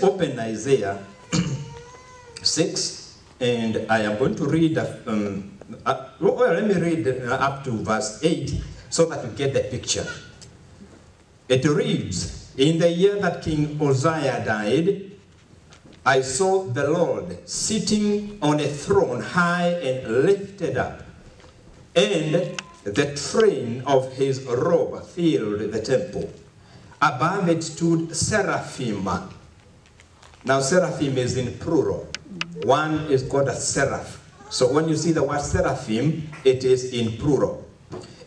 Let's open Isaiah 6, and I am going to read, let me read up to verse 8 so that we get the picture. It reads, "In the year that King Uzziah died, I saw the Lord sitting on a throne high and lifted up, and the train of his robe filled the temple. Above it stood seraphim." Now seraphim is in plural. One is called a seraph. So when you see the word seraphim, it is in plural.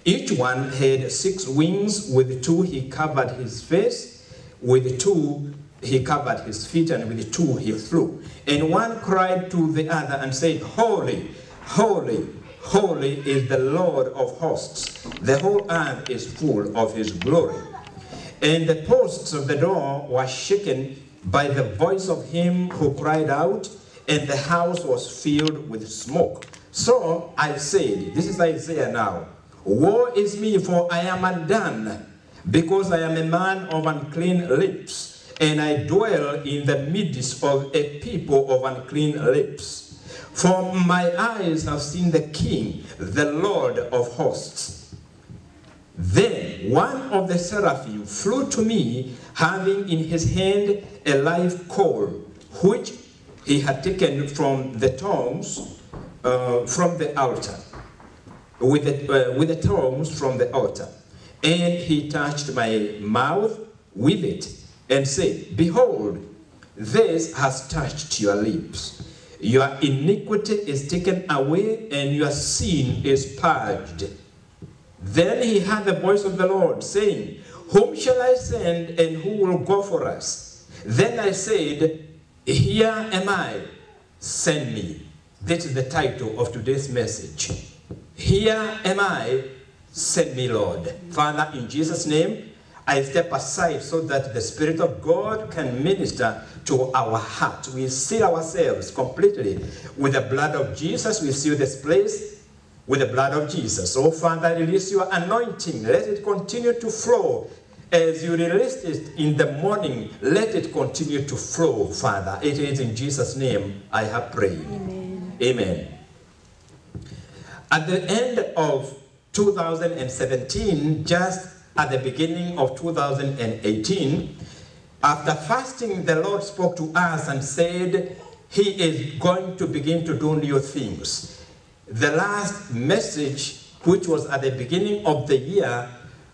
Each one had 6 wings. With 2 he covered his face, with 2 he covered his feet, and with 2 he flew. And one cried to the other and said, "Holy, holy, holy is the Lord of hosts. The whole earth is full of his glory." And the posts of the door were shaken by the voice of him who cried out, and the house was filled with smoke. So I said, this is Isaiah now, "Woe is me, for I am undone, because I am a man of unclean lips, and I dwell in the midst of a people of unclean lips. For my eyes have seen the King, the Lord of hosts." Then one of the seraphim flew to me, having in his hand a live coal, which he had taken from the tongs from the altar, with the tongs from the altar. And he touched my mouth with it, and said, "Behold, this has touched your lips. Your iniquity is taken away, and your sin is purged." Then he heard the voice of the Lord, saying, "Whom shall I send, and who will go for us?" Then I said, "Here am I, send me." This is the title of today's message. Here am I, send me, Lord. Father, in Jesus' name, I step aside so that the Spirit of God can minister to our heart. We seal ourselves completely with the blood of Jesus. We seal this place with the blood of Jesus. Oh, Father, release your anointing. Let it continue to flow. As you released it in the morning, let it continue to flow, Father. It is in Jesus' name I have prayed. Amen. Amen. At the end of 2017, just at the beginning of 2018, after fasting, the Lord spoke to us and said, He is going to begin to do new things. The last message, which was at the beginning of the year,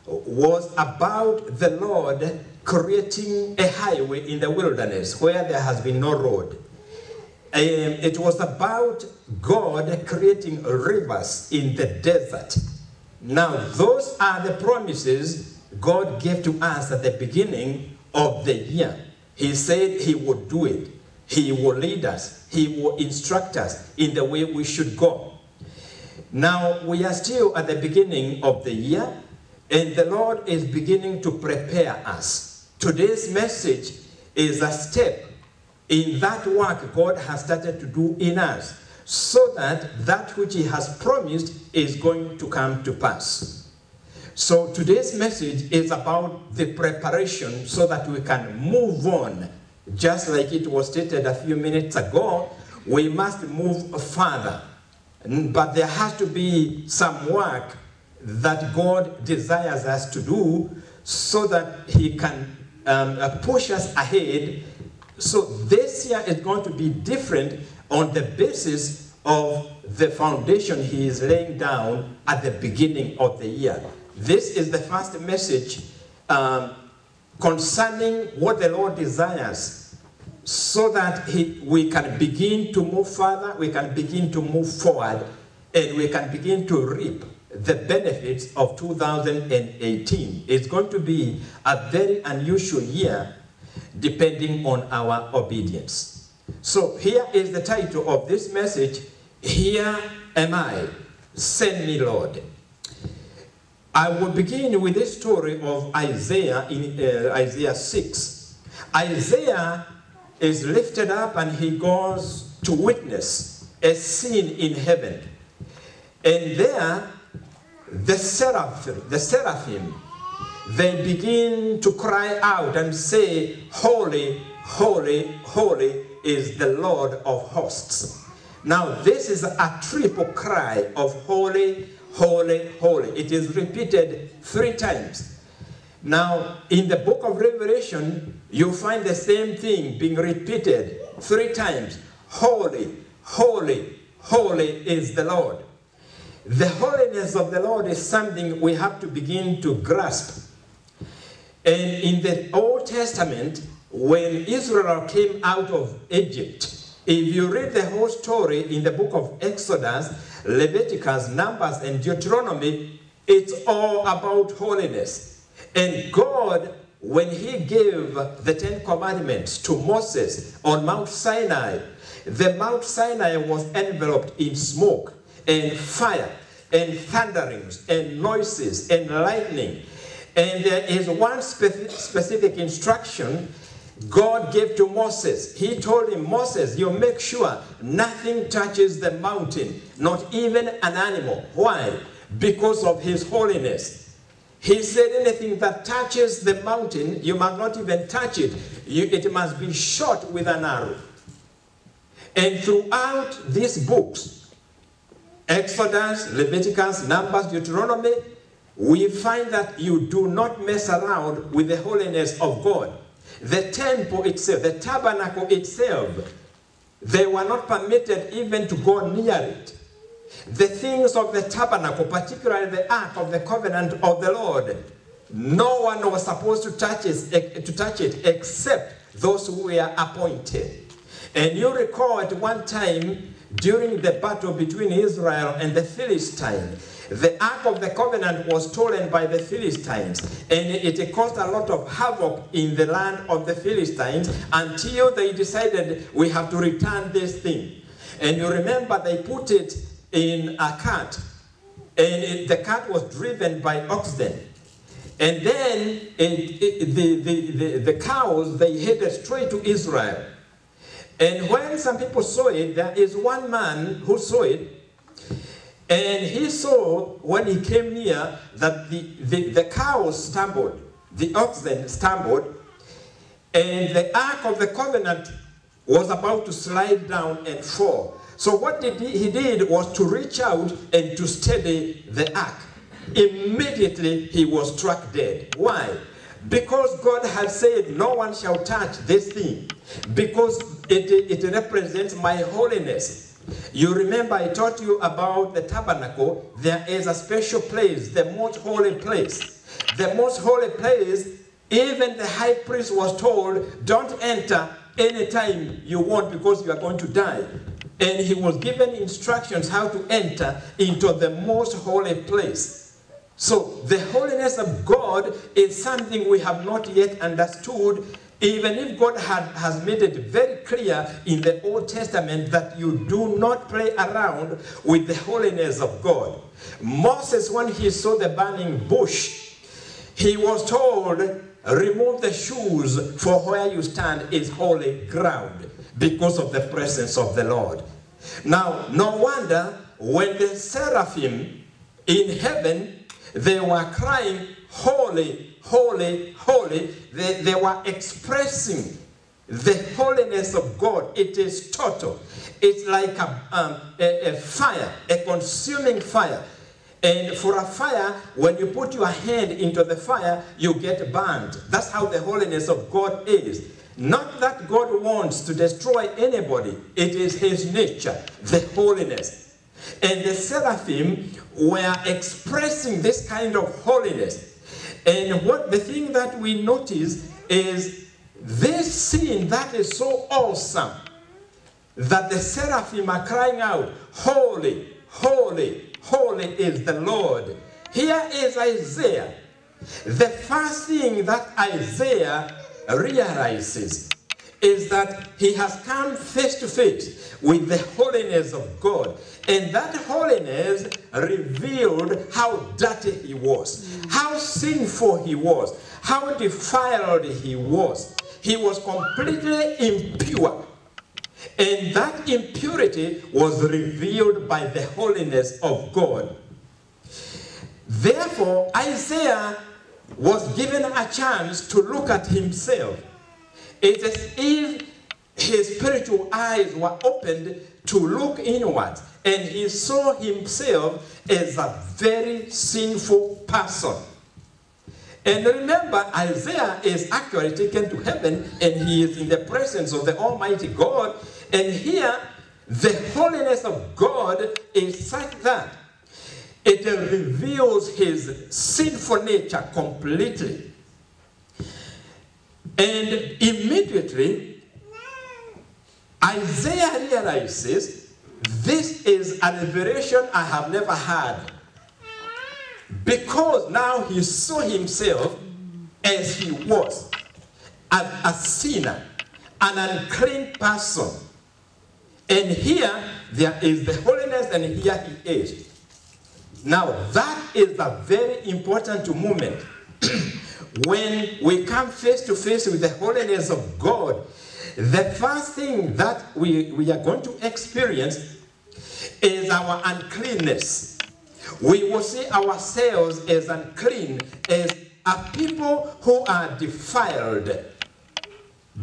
was about the Lord creating a highway in the wilderness where there has been no road. It was about God creating rivers in the desert. Now, those are the promises God gave to us at the beginning of the year. He said He would do it. He will lead us. He will instruct us in the way we should go. Now, we are still at the beginning of the year, and the Lord is beginning to prepare us. Today's message is a step in that work God has started to do in us, so that that which He has promised is going to come to pass. So today's message is about the preparation so that we can move on. Just like it was stated a few minutes ago, we must move further. But there has to be some work that God desires us to do so that He can push us ahead. So this year is going to be different on the basis of the foundation He is laying down at the beginning of the year. This is the first message concerning what the Lord desires, so that we can begin to move further, we can begin to move forward, and we can begin to reap the benefits of 2018. It's going to be a very unusual year depending on our obedience. So here is the title of this message, Here Am I, Send Me, Lord. I will begin with this story of Isaiah in Isaiah 6. Isaiah is lifted up and he goes to witness a scene in heaven. And there, the seraphim, they begin to cry out and say, "Holy, holy, holy is the Lord of hosts. Now this is a triple cry of holy, holy, holy. It is repeated 3 times. Now in the book of Revelation, you find the same thing being repeated 3 times. Holy, holy, holy is the Lord. The holiness of the Lord is something we have to begin to grasp. And in the Old Testament, when Israel came out of Egypt, if you read the whole story in the book of Exodus, Leviticus, Numbers, and Deuteronomy, it's all about holiness. And God, when he gave the 10 Commandments to Moses on Mount Sinai, the Mount Sinai was enveloped in smoke and fire and thunderings and noises and lightning. And there is one specific instruction God gave to Moses. He told him, Moses, you make sure nothing touches the mountain, not even an animal. Why? Because of his holiness. He said anything that touches the mountain, you must not even touch it. It must be shot with an arrow. And throughout these books, Exodus, Leviticus, Numbers, Deuteronomy, we find that you do not mess around with the holiness of God. The temple itself, the tabernacle itself, they were not permitted even to go near it. The things of the tabernacle, particularly the Ark of the Covenant of the Lord, no one was supposed to touch it except those who were appointed. And you recall at one time during the battle between Israel and the Philistines, the Ark of the Covenant was stolen by the Philistines, and it caused a lot of havoc in the land of the Philistines until they decided we have to return this thing. And you remember they put it in a cart, and the cart was driven by oxen. And then the cows, they headed straight to Israel. And when some people saw it, there is one man who saw it, and he saw, when he came near, that the cows stumbled, the oxen stumbled, and the Ark of the Covenant was about to slide down and fall. So what he did was to reach out and to steady the Ark. Immediately he was struck dead. Why? Because God had said, no one shall touch this thing, because it represents my holiness. You remember I taught you about the tabernacle. There is a special place, the most holy place. The most holy place, even the high priest was told, don't enter anytime you want because you are going to die. And he was given instructions how to enter into the most holy place. So the holiness of God is something we have not yet understood, even if God has made it very clear in the Old Testament that you do not play around with the holiness of God. Moses, when he saw the burning bush, he was told, remove the shoes, for where you stand is holy ground, because of the presence of the Lord. Now, no wonder when the seraphim in heaven, they were crying, holy, holy, holy. They were expressing the holiness of God. It is total. It's like a fire, a consuming fire. And for a fire, when you put your hand into the fire, you get burned. That's how the holiness of God is. Not that God wants to destroy anybody. It is his nature, the holiness. And the seraphim were expressing this kind of holiness. And the thing that we notice is this scene that is so awesome that the seraphim are crying out, holy, holy, holy is the Lord. Here is Isaiah. The first thing that Isaiah realizes is that he has come face to face with the holiness of God. And that holiness revealed how dirty he was, how sinful he was, how defiled he was. He was completely impure. And that impurity was revealed by the holiness of God. Therefore, Isaiah was given a chance to look at himself It's as if his spiritual eyes were opened to look inwards, and he saw himself as a very sinful person. And remember, Isaiah is actually taken to heaven, and he is in the presence of the Almighty God. And here, the holiness of God is such that it reveals his sinful nature completely. And immediately, Isaiah realizes, this is a revelation I have never had. Because now he saw himself as he was, as a sinner, an unclean person. And here there is the holiness, and here he is. Now that is a very important moment. When we come face to face with the holiness of God, the first thing that we are going to experience is our uncleanness. We will see ourselves as unclean, as a people who are defiled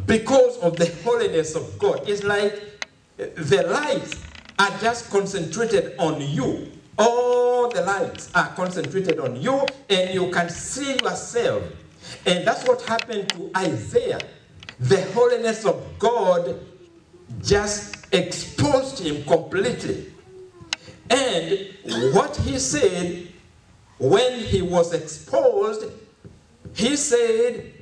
because of the holiness of God. It's like the lights are just concentrated on you. All the lights are concentrated on you, and you can see yourself. And that's what happened to Isaiah. The holiness of God just exposed him completely. And what he said when he was exposed, he said,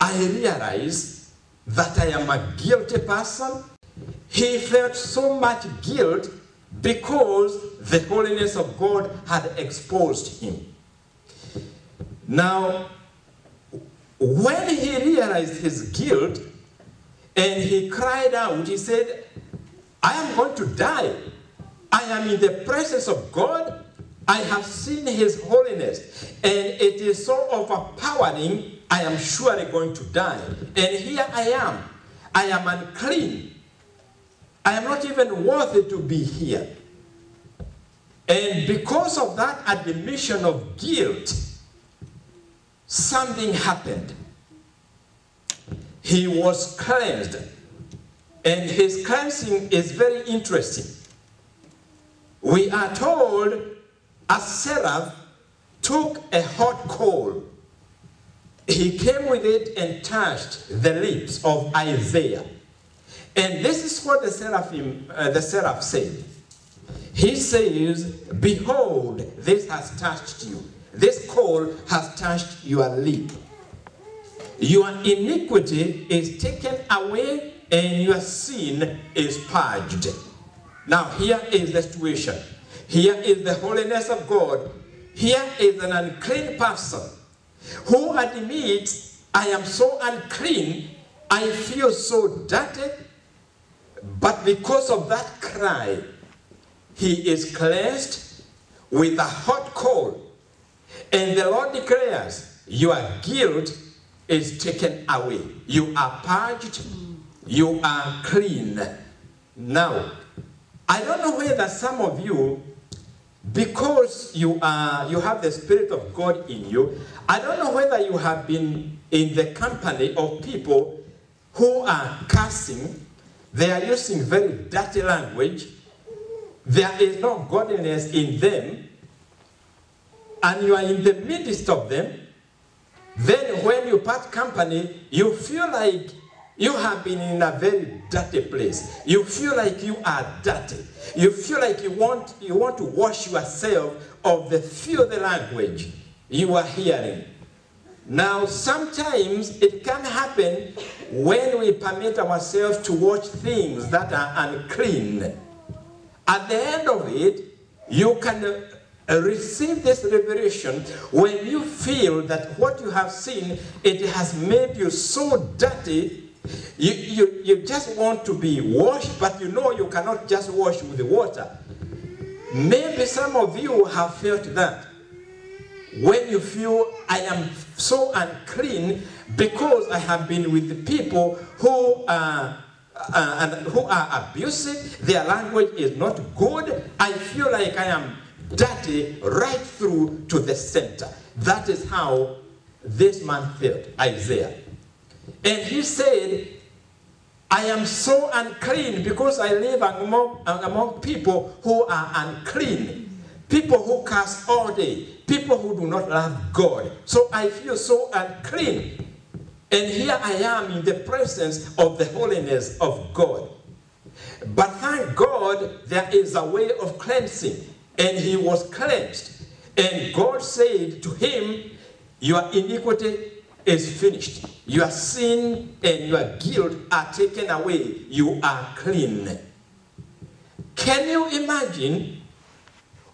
I realize that I am a guilty person. He felt so much guilt because the holiness of God had exposed him. Now, when he realized his guilt and he cried out, he said, I am going to die. I am in the presence of God. I have seen his holiness, and it is so overpowering, I am surely going to die. And here I am. I am unclean. I am not even worthy to be here. And because of that admission of guilt, something happened. He was cleansed. And his cleansing is very interesting. We are told a seraph took a hot coal. He came with it and touched the lips of Isaiah. And this is what the seraph said. He says, behold, this has touched you. This coal has touched your lip. Your iniquity is taken away, and your sin is purged. Now here is the situation. Here is the holiness of God. Here is an unclean person who admits, I am so unclean, I feel so dirty, but because of that cry, he is cleansed with a hot coal. And the Lord declares, your guilt is taken away. You are purged. You are clean. Now, I don't know whether some of you, because you have the Spirit of God in you, I don't know whether you have been in the company of people who are cursing. They are using very dirty language. There is no godliness in them. And you are in the midst of them. Then when you part company, you feel like you have been in a very dirty place. You feel like you are dirty. You feel like you want to wash yourself of the filthy language you are hearing. Now, sometimes it can happen when we permit ourselves to watch things that are unclean. At the end of it, you can receive this revelation when you feel that what you have seen, it has made you so dirty. You just want to be washed, but you know you cannot just wash with the water. Maybe some of you have felt that. When you feel, I am so unclean because I have been with the people who are abusive, their language is not good, I feel like I am dirty right through to the center. That is how this man felt, Isaiah. And he said, I am so unclean because I live among people who are unclean. People who curse all day. People who do not love God. So I feel so unclean. And here I am in the presence of the holiness of God. But thank God there is a way of cleansing. And he was cleansed. And God said to him, your iniquity is finished. Your sin and your guilt are taken away. You are clean. Can you imagine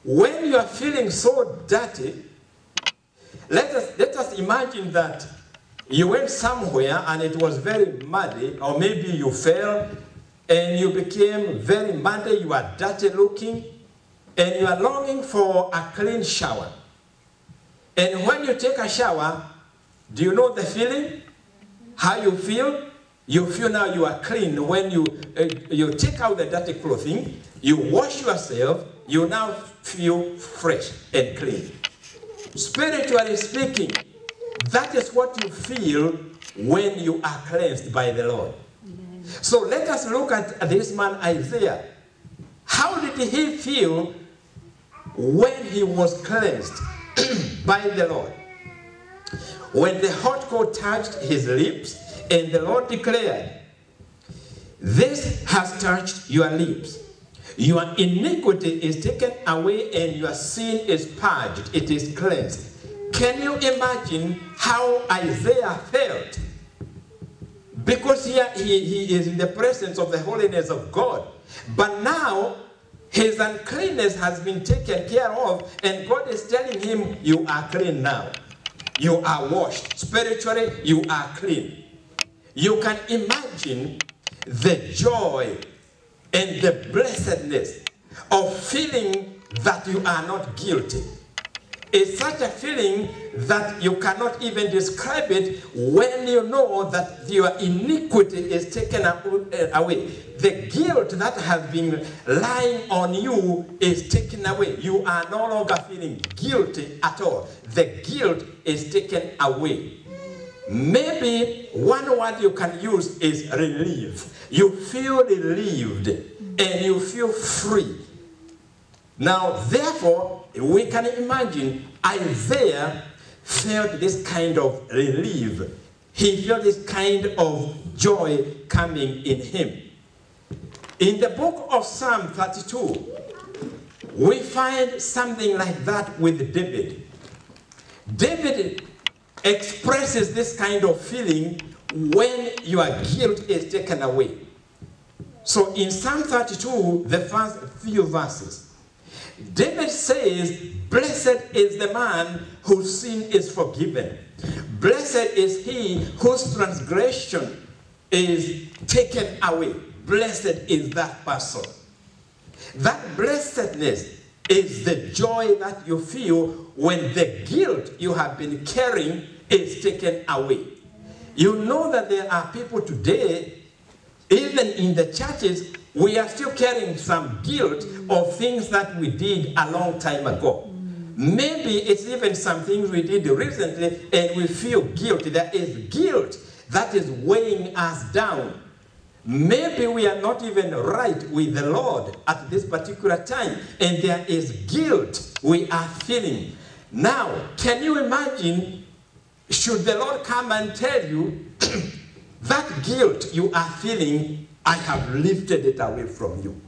when you are feeling so dirty? Let us imagine that you went somewhere and it was very muddy, or maybe you fell and you became very muddy, you are dirty looking, and you are longing for a clean shower. And when you take a shower, do you know the feeling? How you feel? You feel now you are clean. When you take out the dirty clothing, you wash yourself, you now feel fresh and clean. Spiritually speaking, that is what you feel when you are cleansed by the Lord. So let us look at this man Isaiah. How did he feel when he was cleansed by the Lord? When the hot coal touched his lips, and the Lord declared, this has touched your lips. Your iniquity is taken away and your sin is purged. It is cleansed. Can you imagine how Isaiah felt? Because here he is in the presence of the holiness of God. But now his uncleanness has been taken care of, and God is telling him, you are clean now. You are washed. Spiritually, you are clean. You can imagine the joy and the blessedness of feeling that you are not guilty. It's such a feeling that you cannot even describe it when you know that your iniquity is taken away. The guilt that has been lying on you is taken away. You are no longer feeling guilty at all. The guilt is taken away. Maybe one word you can use is relief. You feel relieved and you feel free. Now, therefore, we can imagine Isaiah felt this kind of relief. He felt this kind of joy coming in him. In the book of Psalm 32, we find something like that with David. David expresses this kind of feeling when your guilt is taken away. So in Psalm 32, the first few verses, David says, blessed is the man whose sin is forgiven. Blessed is he whose transgression is taken away. Blessed is that person. That blessedness is the joy that you feel when the guilt you have been carrying is taken away. You know that there are people today, even in the churches, we are still carrying some guilt of things that we did a long time ago. Maybe it's even some things we did recently and we feel guilty. There is guilt that is weighing us down. Maybe we are not even right with the Lord at this particular time, and there is guilt we are feeling. Now, can you imagine, should the Lord come and tell you, that guilt you are feeling, I have lifted it away from you.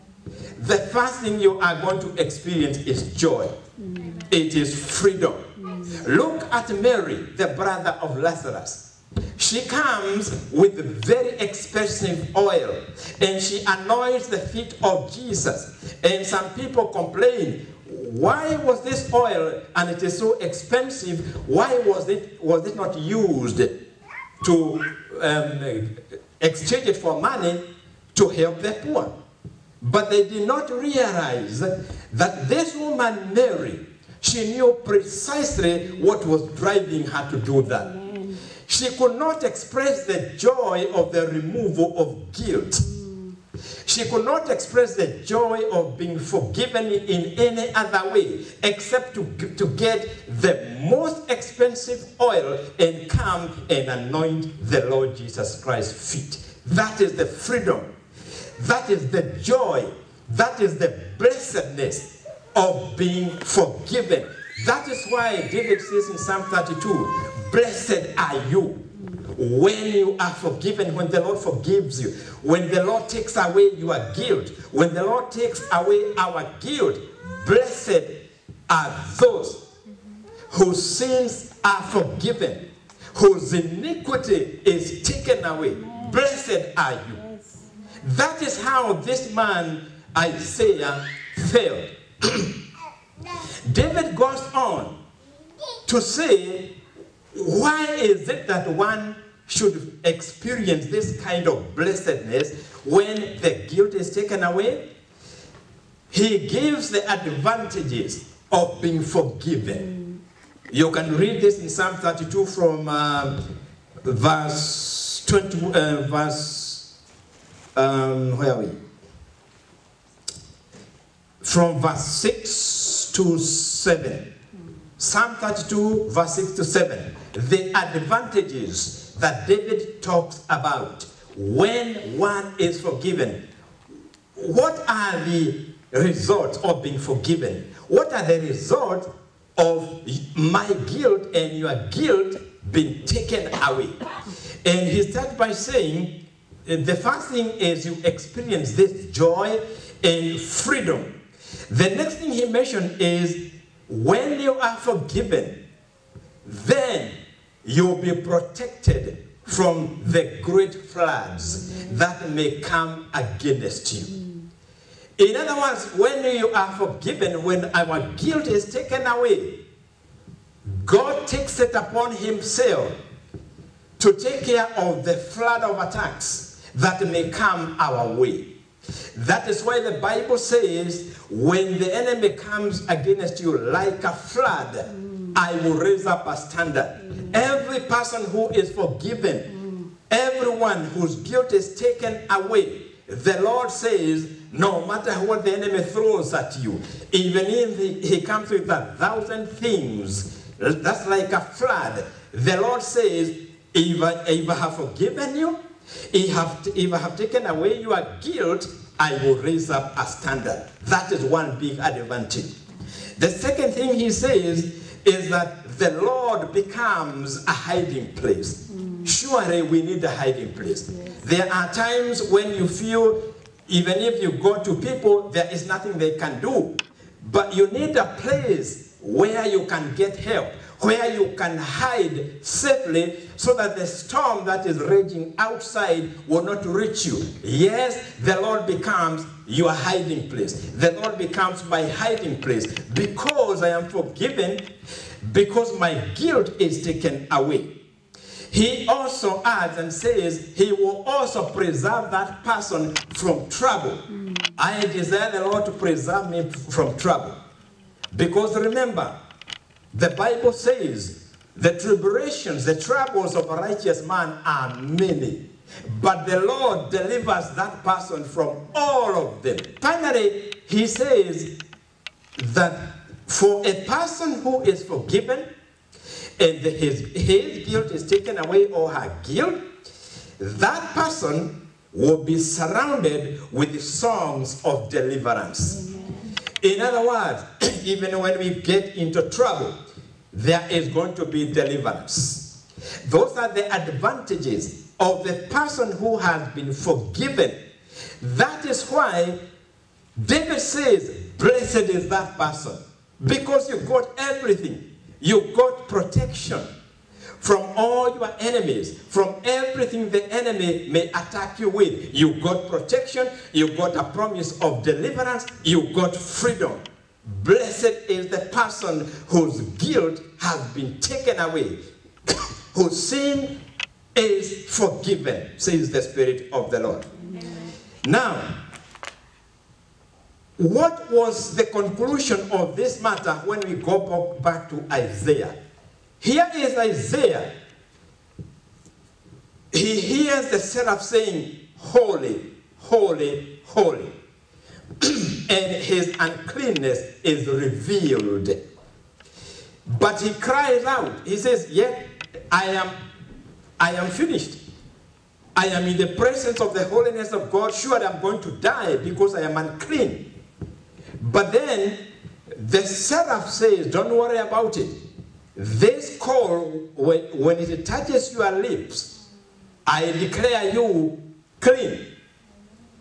The first thing you are going to experience is joy. It is freedom. Look at Mary, the brother of Lazarus. She comes with very expensive oil and she anoints the feet of Jesus. And some people complain, why was this oil, and it is so expensive, why was it not used to exchange it for money to help the poor? But they did not realize that this woman, Mary, she knew precisely what was driving her to do that. She could not express the joy of the removal of guilt. She could not express the joy of being forgiven in any other way except to get the most expensive oil and come and anoint the Lord Jesus Christ's feet. That is the freedom. That is the joy. That is the blessedness of being forgiven. That is why David says in Psalm 32, blessed are you when you are forgiven, when the Lord forgives you, when the Lord takes away your guilt, when the Lord takes away our guilt. Blessed are those whose sins are forgiven, whose iniquity is taken away. Blessed are you. That is how this man Isaiah felt. David goes on to say, why is it that one should experience this kind of blessedness when the guilt is taken away? He gives the advantages of being forgiven. You can read this in Psalm 32 from verse 20, where are we? From verse 6 to 7. Psalm 32, verse 6 to 7. The advantages that David talks about when one is forgiven. What are the results of being forgiven? What are the results of my guilt and your guilt being taken away? And he starts by saying, the first thing is you experience this joy and freedom. The next thing he mentioned is when you are forgiven, then you'll be protected from the great floods that may come against you. In other words, when you are forgiven, when our guilt is taken away, God takes it upon himself to take care of the flood of attacks that may come our way. That is why the Bible says, when the enemy comes against you like a flood, I will raise up a standard. Every person who is forgiven, everyone whose guilt is taken away, the Lord says, no matter what the enemy throws at you, even if he comes with 1,000 things, that's like a flood. The Lord says, if I have forgiven you, if I have taken away your guilt, I will raise up a standard. That is one big advantage. The second thing he says is that the Lord becomes a hiding place. Surely we need a hiding place. There are times when you feel, even if you go to people, there is nothing they can do. But you need a place where you can get help, where you can hide safely so that the storm that is raging outside will not reach you. Yes, the Lord becomes your hiding place. The Lord becomes my hiding place because I am forgiven, because my guilt is taken away. He also adds and says he will also preserve that person from trouble. I desire the Lord to preserve me from trouble. Because remember, the Bible says the tribulations, the troubles of a righteous man are many. But the Lord delivers that person from all of them. Finally, he says that for a person who is forgiven and his guilt is taken away or her guilt, that person will be surrounded with songs of deliverance. In other words, even when we get into trouble, there is going to be deliverance. Those are the advantages of the person who has been forgiven. That is why David says, blessed is that person. Because you got everything. You got protection from all your enemies, from everything the enemy may attack you with. You got protection, you got a promise of deliverance, you got freedom. Blessed is the person whose guilt has been taken away, whose sin is forgiven, says the Spirit of the Lord. Amen. Now, what was the conclusion of this matter when we go back to Isaiah? Here is Isaiah. He hears the seraph saying, holy, holy, holy. And his uncleanness is revealed. But he cries out. He says, yet I am finished. I am in the presence of the holiness of God. Sure, I'm going to die because I am unclean. But then the seraph says, don't worry about it. This coal, when it touches your lips, I declare you clean.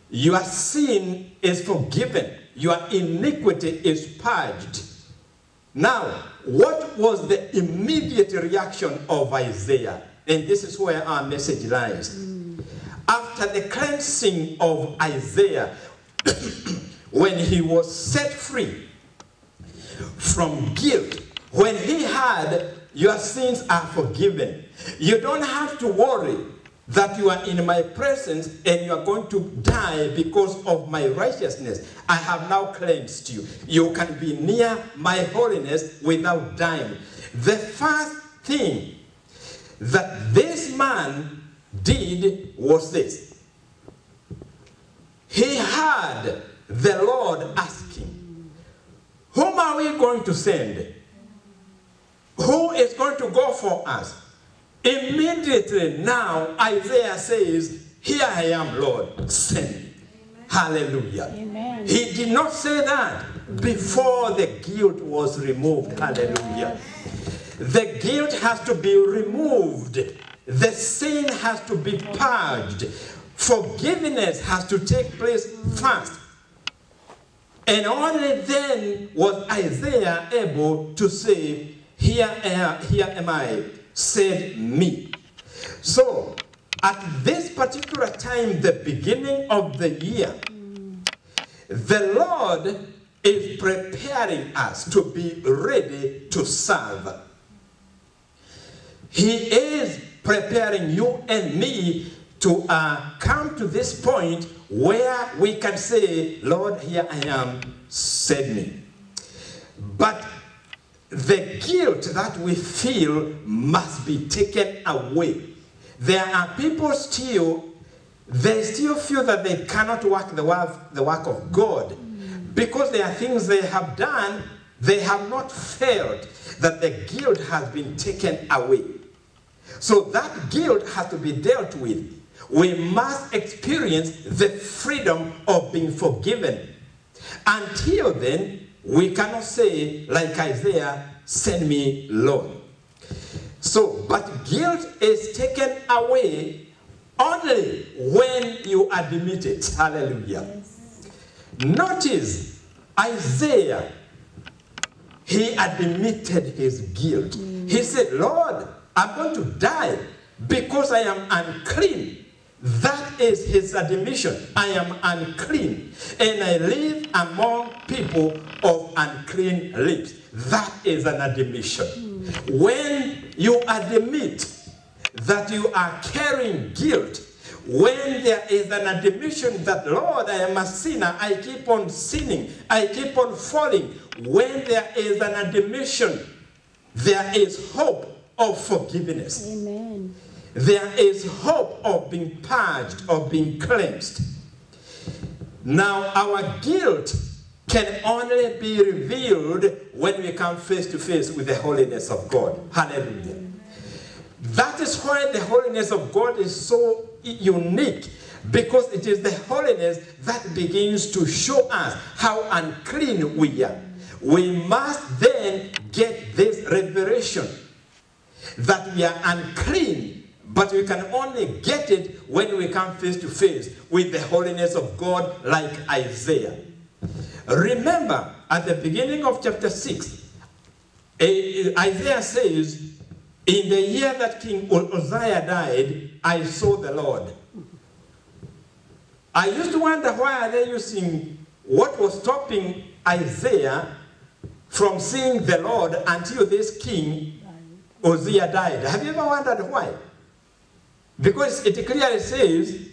Your sin is forgiven. Your iniquity is purged. Now, what was the immediate reaction of Isaiah? And this is where our message lies. After the cleansing of Isaiah, when he was set free from guilt, when he had, your sins are forgiven, you don't have to worry that you are in my presence and you are going to die because of my righteousness. I have now cleansed you. You can be near my holiness without dying. The first thing that this man did was this. He heard the Lord asking, whom are we going to send? Who is going to go for us? Immediately now, Isaiah says, here I am, Lord, send me. Hallelujah. Amen. He did not say that before the guilt was removed. Hallelujah. The guilt has to be removed. The sin has to be purged. Forgiveness has to take place first. And only then was Isaiah able to say, here am I, send me. So, at this particular time, the beginning of the year, the Lord is preparing us to be ready to serve. He is preparing you and me to come to this point where we can say, Lord, here I am, send me. But the guilt that we feel must be taken away. There are people still, they still feel that they cannot work the work of God because there are things they have done, they have not felt that the guilt has been taken away. So that guilt has to be dealt with. We must experience the freedom of being forgiven. Until then, we cannot say, like Isaiah, send me, Lord. So, but guilt is taken away only when you admit it. Hallelujah. Yes. Notice, Isaiah, he admitted his guilt. He said, Lord, I'm going to die because I am unclean. That is his admission. I am unclean, and I live among people of unclean lips. That is an admission. When you admit that you are carrying guilt, when there is an admission that, Lord, I am a sinner, I keep on sinning, I keep on falling, when there is an admission, there is hope of forgiveness. Amen. There is hope of being purged, of being cleansed. Now, our guilt can only be revealed when we come face to face with the holiness of God. Hallelujah. That is why the holiness of God is so unique, because it is the holiness that begins to show us how unclean we are. We must then get this revelation that we are unclean, but we can only get it when we come face to face with the holiness of God, like Isaiah. Remember, at the beginning of chapter 6, Isaiah says, in the year that King Uzziah died, I saw the Lord. I used to wonder, why are they using what was stopping Isaiah from seeing the Lord until this king Uzziah died? Have you ever wondered why? Because it clearly says,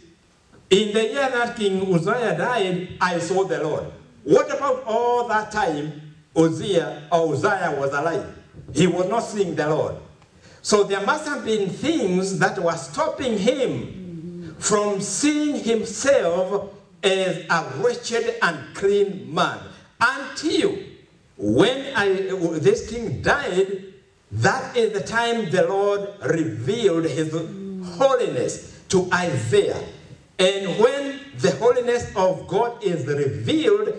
in the year that King Uzziah died, I saw the Lord. What about all that time Uzziah was alive? He was not seeing the Lord. So there must have been things that were stopping him from seeing himself as a wretched and clean man. Until when this king died, that is the time the Lord revealed his holiness to Isaiah. And when the holiness of God is revealed,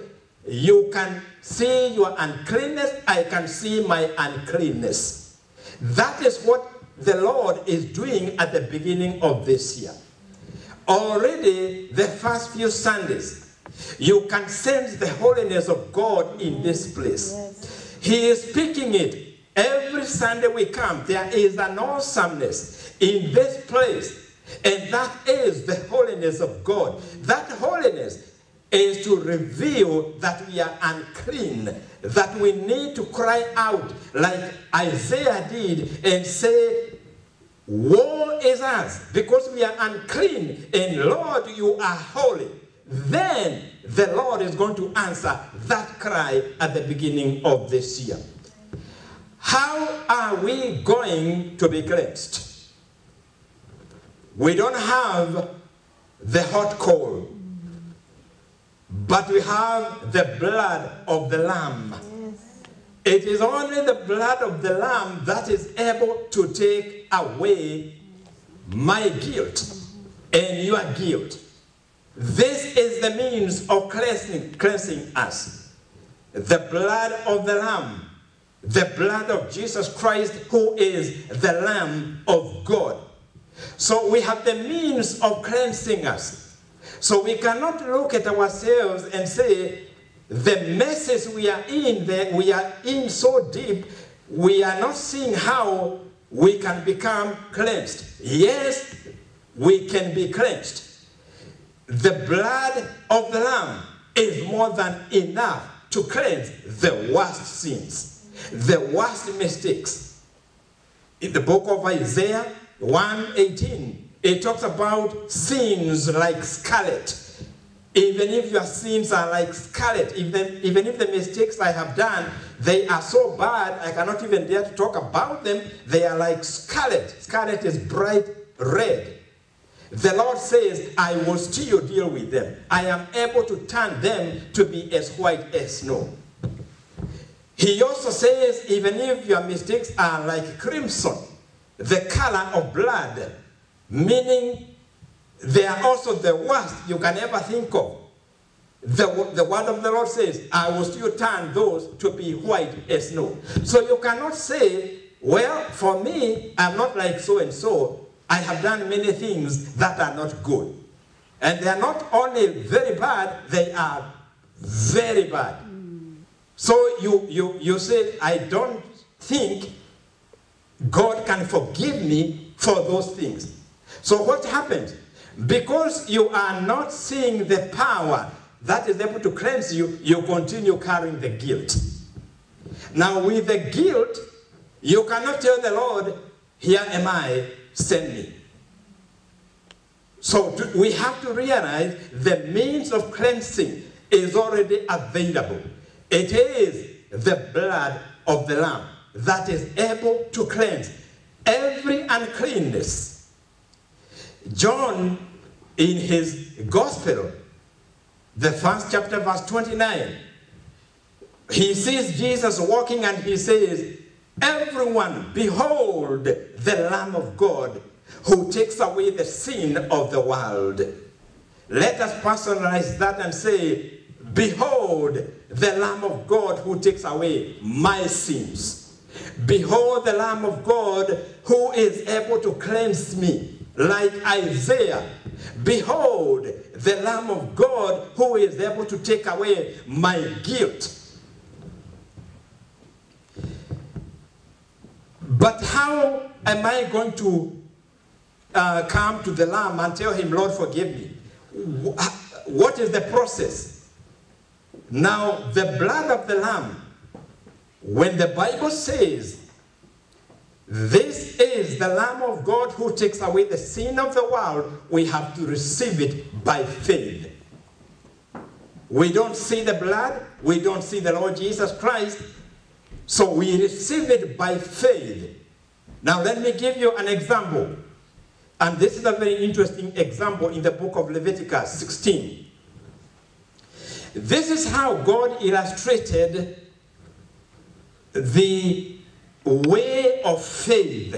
you can see your uncleanness, I can see my uncleanness. That is what the Lord is doing at the beginning of this year. Already, the first few Sundays, you can sense the holiness of God in this place. Yes. He is speaking it. Every Sunday we come, there is an awesomeness in this place. And that is the holiness of God. That holiness is to reveal that we are unclean, that we need to cry out like Isaiah did and say, woe is us, because we are unclean, and Lord, you are holy. Then the Lord is going to answer that cry at the beginning of this year. How are we going to be cleansed? We don't have the hot coal, but we have the blood of the Lamb. Yes. It is only the blood of the Lamb that is able to take away my guilt and your guilt. This is the means of cleansing us. The blood of the Lamb, the blood of Jesus Christ, who is the Lamb of God. So we have the means of cleansing us. So we cannot look at ourselves and say, the messes we are in so deep, we are not seeing how we can become cleansed. Yes, we can be cleansed. The blood of the Lamb is more than enough to cleanse the worst sins, the worst mistakes. In the book of Isaiah 1:18, it talks about sins like scarlet. Even if your sins are like scarlet, even if the mistakes I have done, they are so bad, I cannot even dare to talk about them. They are like scarlet. Scarlet is bright red. The Lord says, I will still deal with them. I am able to turn them to be as white as snow. He also says, even if your mistakes are like crimson, the color of blood, meaning they are also the worst you can ever think of. The word of the Lord says, I will still turn those to be white as snow. So you cannot say, well, for me, I'm not like so-and-so. I have done many things that are not good. And they are not only very bad, they are very bad. So you say, I don't think God can forgive me for those things. So what happens? Because you are not seeing the power that is able to cleanse you, you continue carrying the guilt. Now with the guilt, you cannot tell the Lord, here am I, send me. So we have to realize the means of cleansing is already available. It is the blood of the Lamb that is able to cleanse every uncleanness. John, in his gospel, the first chapter, verse 29, he sees Jesus walking and he says, everyone, behold the Lamb of God who takes away the sin of the world. Let us personalize that and say, behold the Lamb of God who takes away my sins. Behold the Lamb of God who is able to cleanse me, like Isaiah. Behold the Lamb of God who is able to take away my guilt. But how am I going to come to the Lamb and tell him, Lord, forgive me? What is the process? Now, the blood of the Lamb, when the Bible says, this is the Lamb of God who takes away the sin of the world, we have to receive it by faith. We don't see the blood, we don't see the Lord Jesus Christ, so we receive it by faith. Now let me give you an example. And this is a very interesting example in the book of Leviticus 16. This is how God illustrated the way of faith.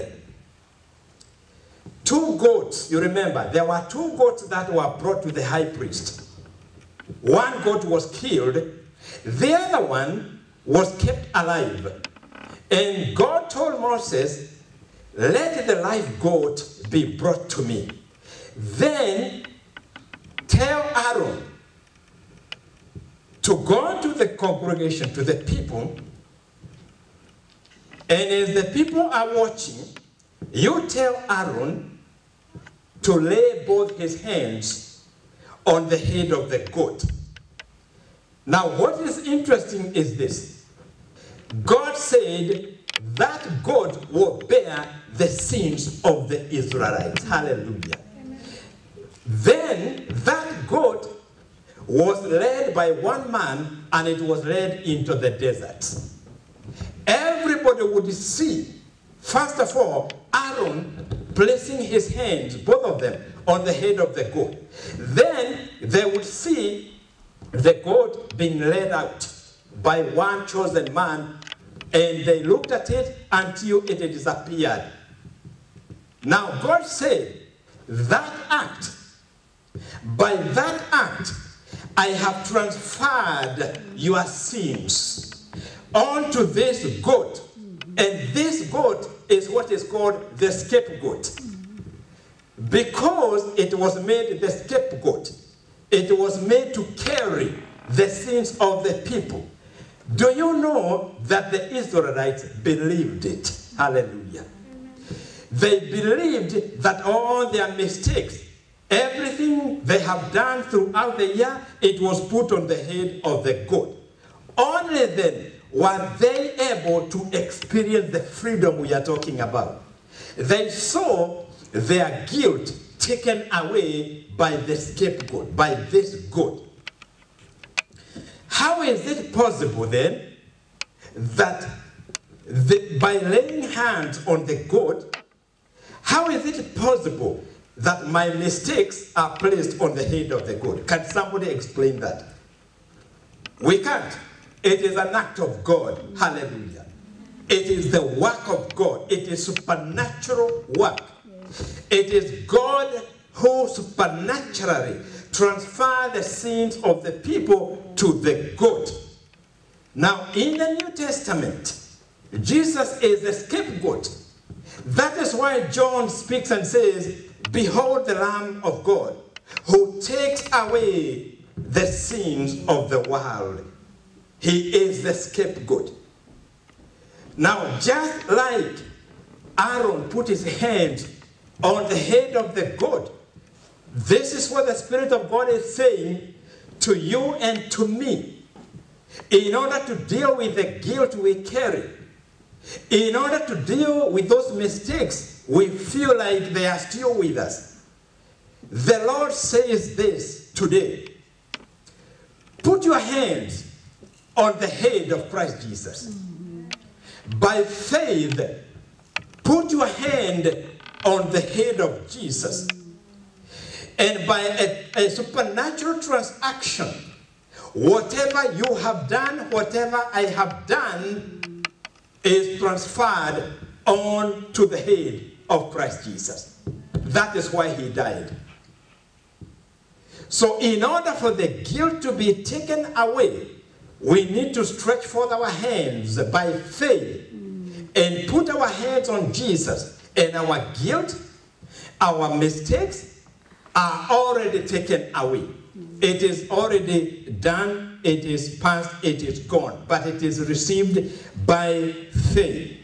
two goats. You remember, there were two goats that were brought to the high priest. One goat was killed. The other one was kept alive. And God told Moses, let the live goat be brought to me. Then tell Aaron to go to the congregation, to the people, and as the people are watching, you tell Aaron to lay both his hands on the head of the goat. Now, what is interesting is this. God said that goat will bear the sins of the Israelites. Hallelujah. Amen. Then that goat was led by one man, and it was led into the desert. Everybody would see, first of all, Aaron placing his hands, both of them, on the head of the goat. Then they would see the goat being led out by one chosen man, and they looked at it until it disappeared. Now God said, that act, by that act, I have transferred your sins onto this goat. And this goat is what is called the scapegoat. Because it was made the scapegoat, it was made to carry the sins of the people. Do you know that the Israelites believed it? Hallelujah. They believed that all their mistakes, everything they have done throughout the year, it was put on the head of the goat. Only then were they able to experience the freedom we are talking about. They saw their guilt taken away by the scapegoat, by this goat. How is it possible then that by laying hands on the goat, how is it possible that my mistakes are placed on the head of the goat? Can somebody explain that? We can't. It is an act of God. Hallelujah. It is the work of God. It is supernatural work. It is God who supernaturally transfers the sins of the people to the goat. Now, in the New Testament, Jesus is the scapegoat. That is why John speaks and says, behold the Lamb of God, who takes away the sins of the world. He is the scapegoat. Now, just like Aaron put his hand on the head of the goat, this is what the Spirit of God is saying to you and to me. In order to deal with the guilt we carry, in order to deal with those mistakes we feel like they are still with us, the Lord says this today. Put your hands on the head of Christ Jesus. By faith, put your hand on the head of Jesus. And by a supernatural transaction, whatever you have done, whatever I have done, is transferred on to the head of Christ Jesus. That is why he died. So in order for the guilt to be taken away, we need to stretch forth our hands by faith and put our hands on Jesus, and our guilt, our mistakes are already taken away. It is already done, it is past, it is gone, but it is received by faith.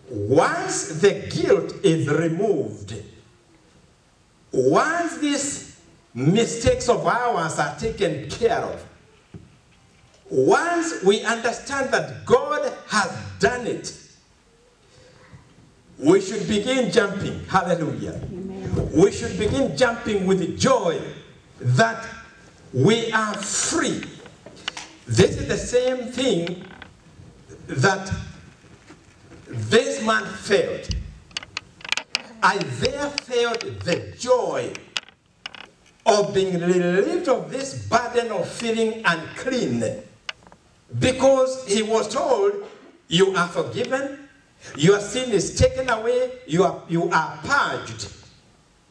Once the guilt is removed, once these mistakes of ours are taken care of, once we understand that God has done it, we should begin jumping. Hallelujah. Amen. We should begin jumping with joy that we are free. This is the same thing that this man felt. Isaiah felt the joy of being relieved of this burden of feeling unclean, because he was told, you are forgiven, your sin is taken away, you are purged.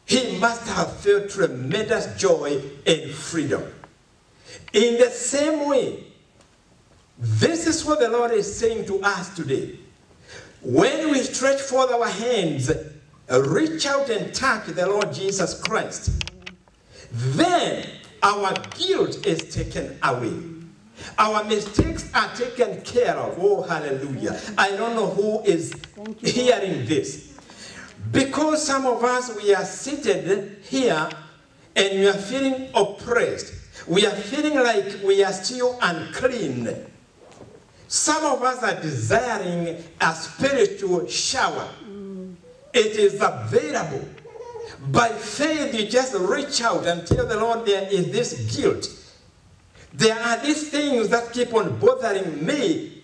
he must have felt tremendous joy and freedom. In the same way, this is what the Lord is saying to us today. When we stretch forth our hands, reach out and touch the Lord Jesus Christ, then our guilt is taken away. Our mistakes are taken care of. Oh, hallelujah. I don't know who is hearing this. Because some of us, we are seated here and we are feeling oppressed. We are feeling like we are still unclean. Some of us are desiring a spiritual shower. It is available. By faith, you just reach out and tell the Lord, there is this guilt. There are these things that keep on bothering me.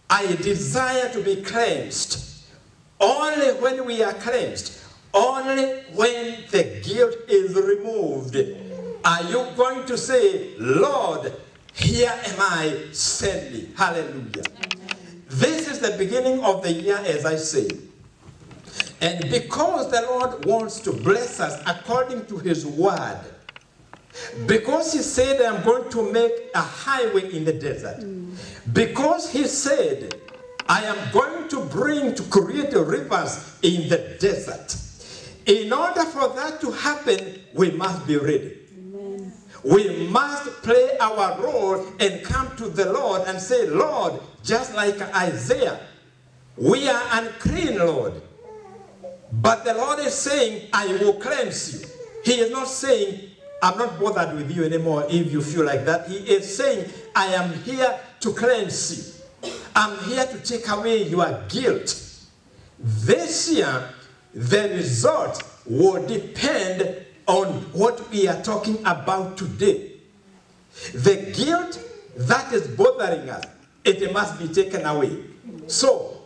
I desire to be cleansed. Only when we are cleansed, only when the guilt is removed, are you going to say, Lord, here am I, send me. Hallelujah. This is the beginning of the year, as I say. And because the Lord wants to bless us according to his word, because he said, I'm going to make a highway in the desert, because he said, I am going to create rivers in the desert. In order for that to happen, we must be ready. Amen. We must play our role and come to the Lord and say, Lord, just like Isaiah, we are unclean, Lord. But the Lord is saying, I will cleanse you. He is not saying, I'm not bothered with you anymore if you feel like that. He is saying, I am here to cleanse you. I'm here to take away your guilt. This year, the result will depend on what we are talking about today. The guilt that is bothering us, it must be taken away. So,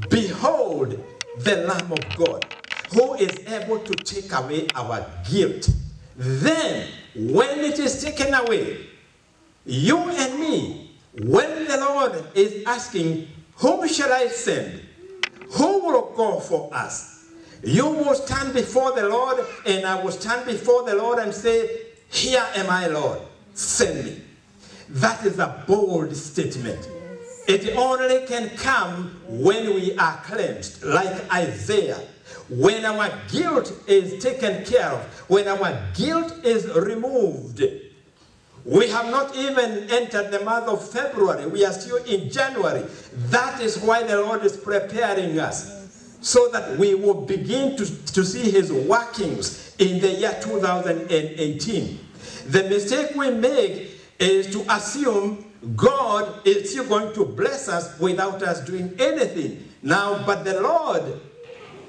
behold the Lamb of God, who is able to take away our guilt. Then, when it is taken away, you and me, when the Lord is asking, whom shall I send? Who will go for us? You will stand before the Lord, and I will stand before the Lord and say, here am I, Lord, send me. That is a bold statement. It only can come when we are cleansed, like Isaiah. When our guilt is taken care of, when our guilt is removed. We have not even entered the month of February. We are still in January. That is why the Lord is preparing us, so that we will begin to see his workings in the year 2018. The mistake we make is to assume God is still going to bless us without us doing anything. Now, but the Lord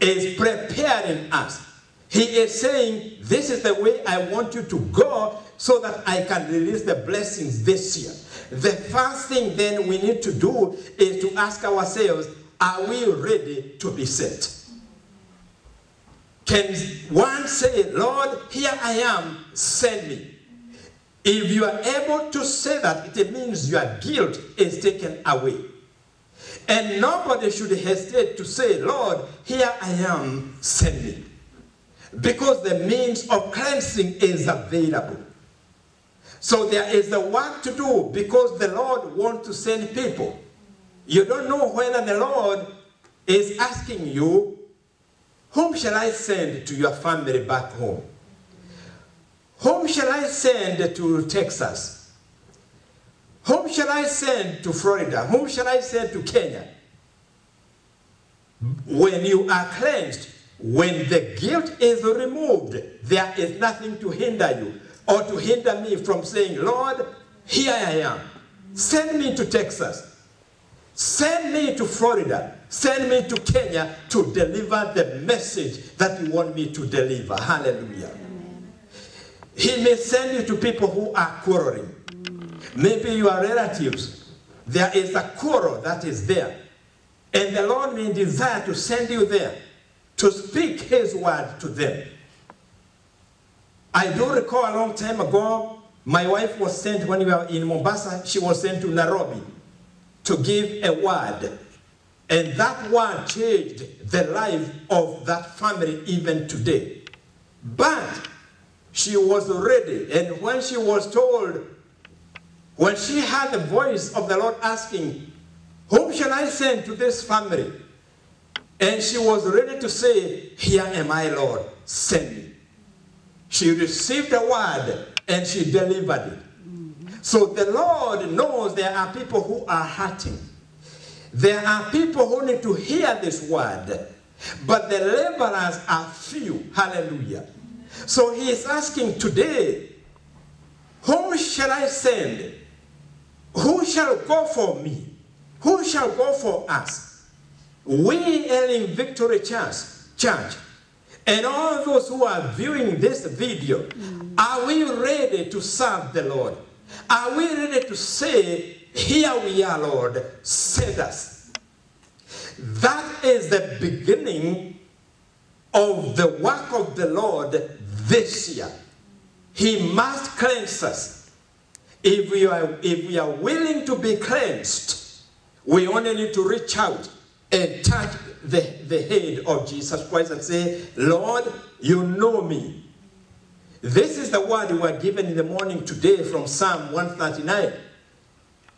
is preparing us. He is saying, this is the way I want you to go so that I can release the blessings this year. The first thing then we need to do is to ask ourselves, are we ready to be sent? Can one say, Lord, here I am, send me? If you are able to say that, it means your guilt is taken away. And nobody should hesitate to say, Lord, here I am, send me. Because the means of cleansing is available. So there is the work to do, because the Lord wants to send people. You don't know whether the Lord is asking you, whom shall I send to your family back home? Whom shall I send to Texas? Whom shall I send to Florida? Whom shall I send to Kenya? When you are cleansed, when the guilt is removed, there is nothing to hinder you or to hinder me from saying, Lord, here I am. Send me to Texas. Send me to Florida. Send me to Kenya to deliver the message that you want me to deliver. Hallelujah. Amen. He may send you to people who are quarreling. Maybe your relatives. There is a quarrel that is there. And the Lord may desire to send you there to speak his word to them. I do recall a long time ago, my wife was sent when we were in Mombasa, she was sent to Nairobi to give a word. And that word changed the life of that family even today. But she was ready, and when she was told, when she heard the voice of the Lord asking, whom shall I send to this family? And she was ready to say, here am I, Lord, send me. She received the word and she delivered it. So the Lord knows there are people who are hurting. There are people who need to hear this word, but the laborers are few. Hallelujah. So he is asking today, whom shall I send? Who shall go for me? Who shall go for us? We, Elim Victory Church, and all those who are viewing this video, are we ready to serve the Lord? Are we ready to say, here we are, Lord, send us? That is the beginning of the work of the Lord this year. He must cleanse us. If we are willing to be cleansed, we only need to reach out and touch the head of Jesus Christ and say, Lord, you know me. This is the word we were given in the morning today from Psalm 139.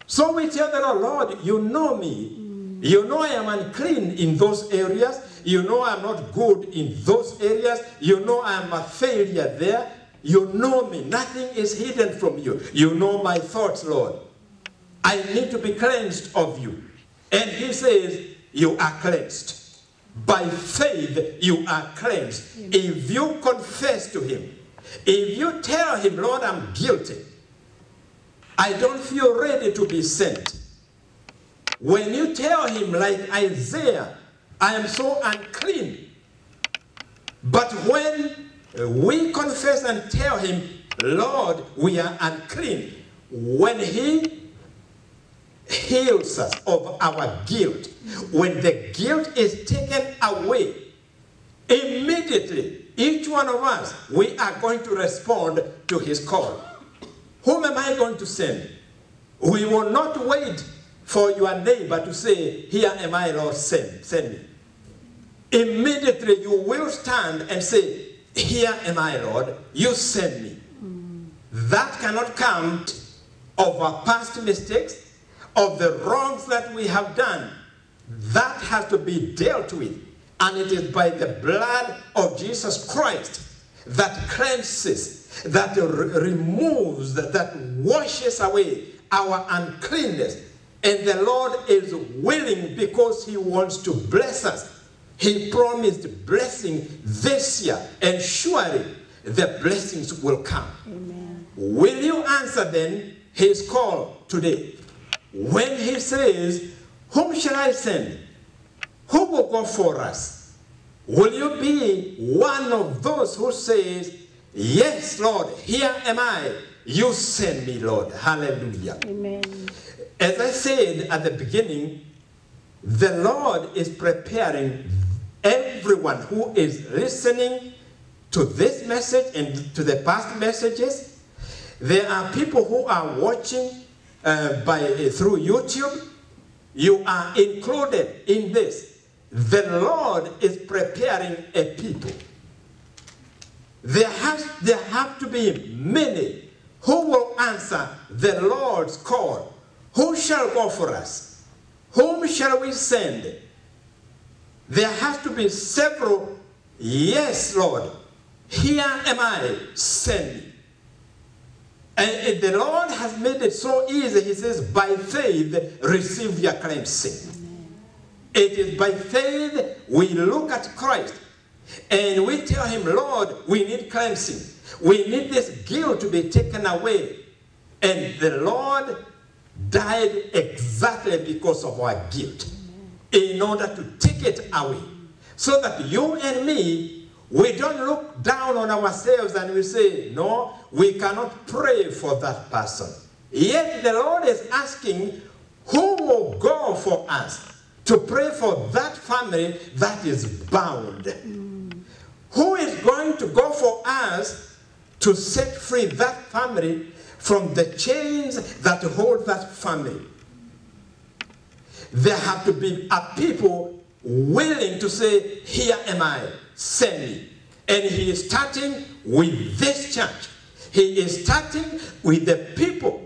So we tell the Lord, Lord, you know me. You know I am unclean in those areas. You know I'm not good in those areas. You know I'm a failure there. You know me. Nothing is hidden from you. You know my thoughts, Lord. I need to be cleansed of you. And he says, you are cleansed. By faith, you are cleansed. Amen. If you confess to him, if you tell him, Lord, I'm guilty, I don't feel ready to be sent. When you tell him, like Isaiah, I am so unclean. But when we confess and tell him, Lord, we are unclean, when he heals us of our guilt, when the guilt is taken away, immediately, each one of us, we are going to respond to his call. Whom am I going to send? We will not wait for your neighbor to say, here am I, Lord, send me. Immediately you will stand and say, here am I, Lord, you send me. That cannot come of our past mistakes, of the wrongs that we have done. That has to be dealt with. And it is by the blood of Jesus Christ that cleanses, that removes, that washes away our uncleanness. And the Lord is willing because he wants to bless us. He promised blessing this year, and surely the blessings will come. Amen. Will you answer then his call today? When he says, whom shall I send? Who will go for us? Will you be one of those who says, yes, Lord, here am I. You send me, Lord. Hallelujah. Amen. As I said at the beginning, the Lord is preparing everyone who is listening to this message and to the past messages. There are people who are watching through YouTube. You are included in this. The Lord is preparing a people. There have to be many who will answer the Lord's call. Who shall go for us? Whom shall we send? There has to be several, yes, Lord, here am I, send me. And the Lord has made it so easy. He says, by faith, receive your cleansing. It is by faith we look at Christ and we tell him, Lord, we need cleansing. We need this guilt to be taken away. And the Lord died exactly because of our guilt, in order to take it away. So that you and me, we don't look down on ourselves and we say, no, we cannot pray for that person. Yet the Lord is asking, who will go for us to pray for that family that is bound? Who is going to go for us to set free that family from the chains that hold that family? There have to be a people willing to say, here am I, send me. And he is starting with this church. He is starting with the people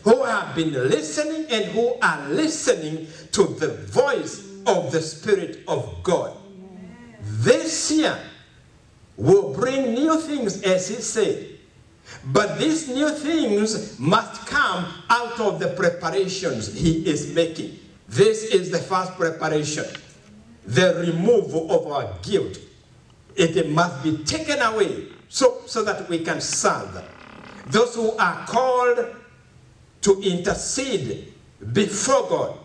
who have been listening and who are listening to the voice of the Spirit of God. This year will bring new things, as he said. But these new things must come out of the preparations he is making. This is the first preparation, the removal of our guilt. It must be taken away so that we can serve. Those who are called to intercede before God,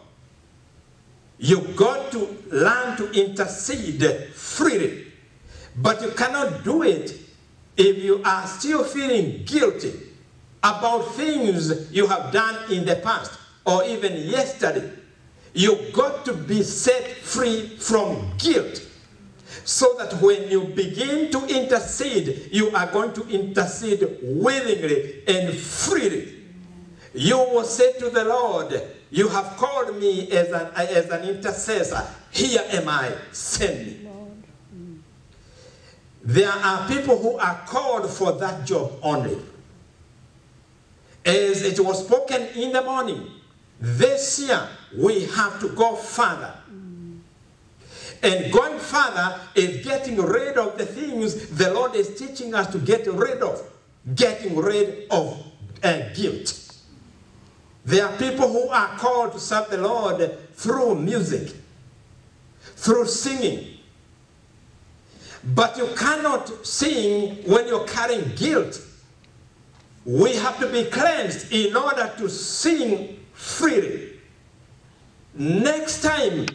you've got to learn to intercede freely. But you cannot do it if you are still feeling guilty about things you have done in the past or even yesterday. You've got to be set free from guilt so that when you begin to intercede, you are going to intercede willingly and freely. You will say to the Lord, you have called me as an intercessor. Here am I, send me. There are people who are called for that job only. As it was spoken in the morning, this year we have to go further. And going further is getting rid of the things the Lord is teaching us to get rid of. Getting rid of guilt. There are people who are called to serve the Lord through music, through singing. But you cannot sing when you're carrying guilt. We have to be cleansed in order to sing freely. Next time,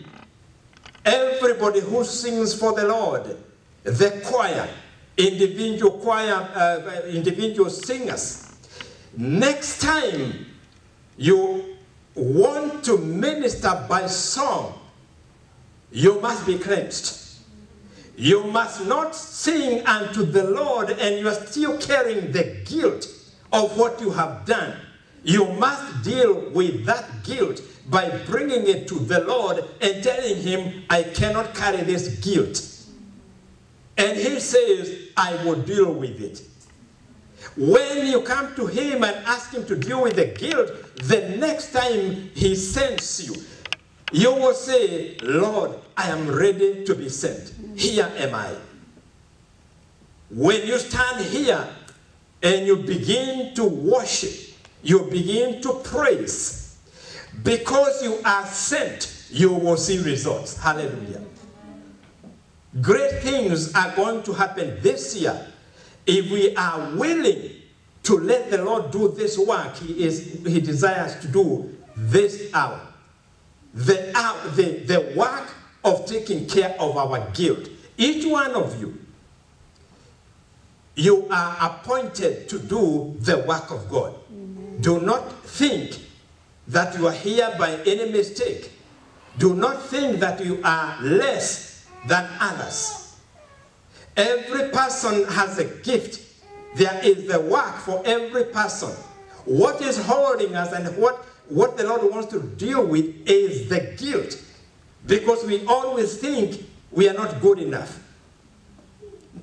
everybody who sings for the Lord, the choir, individual singers, next time you want to minister by song, you must be cleansed. You must not sing unto the Lord and you are still carrying the guilt of what you have done. You must deal with that guilt by bringing it to the Lord and telling him, I cannot carry this guilt. And he says, I will deal with it. When you come to him and ask him to deal with the guilt, the next time he sends you, you will say, Lord, I am ready to be sent. Here am I. When you stand here and you begin to worship, you begin to praise, because you are sent, you will see results. Hallelujah. Great things are going to happen this year if we are willing to let the Lord do this work he desires to do this hour. The work of taking care of our guilt. Each one of you, you are appointed to do the work of God. Do not think that you are here by any mistake. Do not think that you are less than others. Every person has a gift. There is the work for every person. What is holding us and what the Lord wants to deal with is the guilt. Because we always think we are not good enough.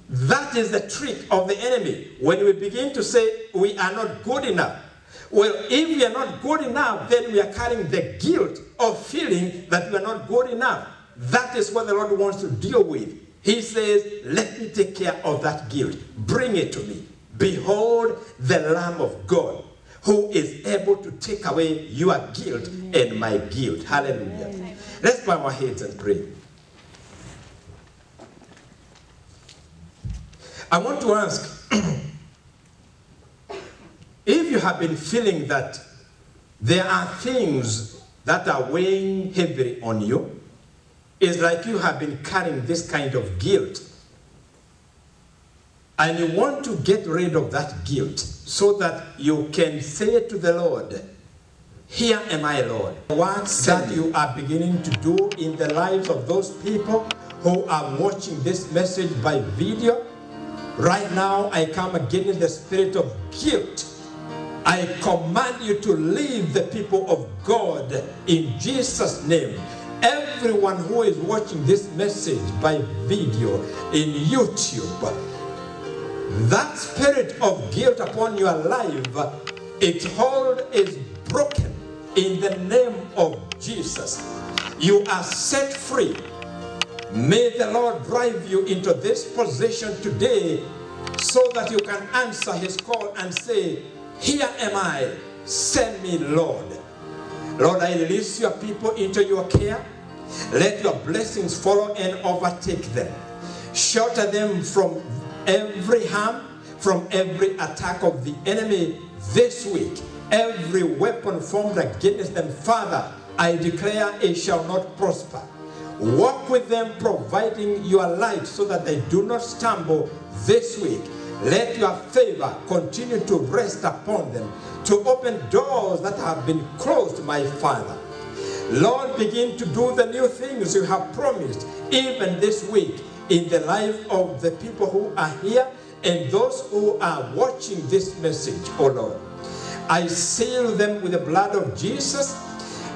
That is the trick of the enemy. When we begin to say we are not good enough. Well, if we are not good enough, then we are carrying the guilt of feeling that we are not good enough. That is what the Lord wants to deal with. He says, let me take care of that guilt. Bring it to me. Behold the Lamb of God, who is able to take away your guilt and my guilt. Hallelujah. Let's bow our heads and pray. I want to ask, if you have been feeling that there are things that are weighing heavily on you, it's like you have been carrying this kind of guilt. And you want to get rid of that guilt so that you can say to the Lord, here am I, Lord. Works that you are beginning to do in the lives of those people who are watching this message by video. Right now, I come against the spirit of guilt. I command you to leave the people of God in Jesus' name. everyone who is watching this message by video in YouTube, that spirit of guilt upon your life, its hold is broken in the name of Jesus. You are set free. May the Lord drive you into this position today so that you can answer his call and say, here am I, send me, Lord. Lord, I release your people into your care. Let your blessings follow and overtake them. Shelter them from every harm, from every attack of the enemy this week. Every weapon formed against them, Father, I declare it shall not prosper. Walk with them, providing your light so that they do not stumble this week. Let your favor continue to rest upon them, to open doors that have been closed, my Father. Lord, begin to do the new things you have promised, even this week, in the life of the people who are here and those who are watching this message, oh Lord. I seal them with the blood of Jesus.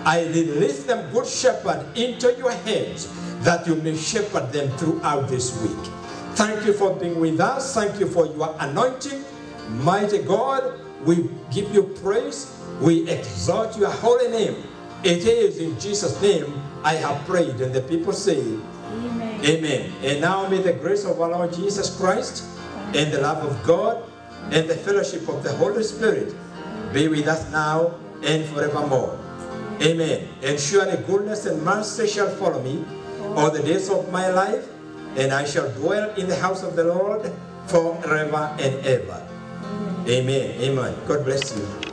I release them, good shepherd, into your hands, that you may shepherd them throughout this week. Thank you for being with us. Thank you for your anointing. Mighty God, we give you praise. We exalt your holy name. It is in Jesus' name I have prayed. And the people say, Amen. Amen. And now may the grace of our Lord Jesus Christ and the love of God and the fellowship of the Holy Spirit be with us now and forevermore. Amen. And surely goodness and mercy shall follow me all the days of my life, and I shall dwell in the house of the Lord forever and ever. Amen. Amen. God bless you.